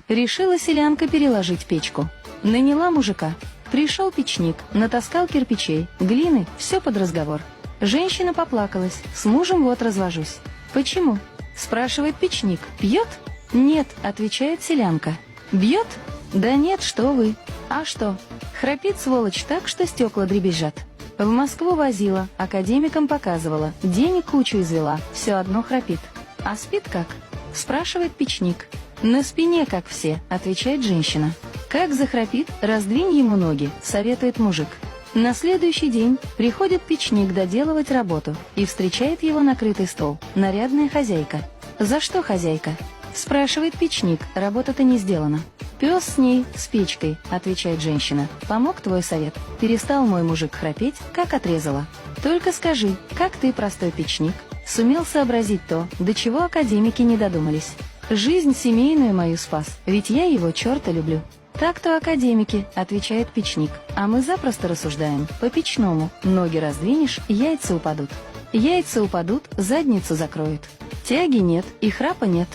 Решила селянка переложить печку. Наняла мужика. Пришел печник, натаскал кирпичей, глины, все под разговор. Женщина поплакалась, с мужем вот развожусь. «Почему?» – спрашивает печник. «Пьет?» «Нет», – отвечает селянка. «Бьет?» «Да нет, что вы». «А что?» «Храпит сволочь так, что стекла дребезжат». В Москву возила, академикам показывала, денег кучу извела, все одно храпит. «А спит как?» – спрашивает печник. «На спине, как все», – отвечает женщина. «Как захрапит, раздвинь ему ноги», – советует мужик. На следующий день приходит печник доделывать работу и встречает его накрытый стол, нарядная хозяйка. «За что, хозяйка?» – спрашивает печник, работа-то не сделана. «Пес с ней, с печкой», – отвечает женщина. «Помог твой совет. Перестал мой мужик храпеть, как отрезала. Только скажи, как ты, простой печник, сумел сообразить то, до чего академики не додумались? Жизнь семейную мою спас, ведь я его черта люблю». «Так-то академики», — отвечает печник, «а мы запросто рассуждаем, по-печному. Ноги раздвинешь, яйца упадут. Яйца упадут, задницу закроют. Тяги нет и храпа нет».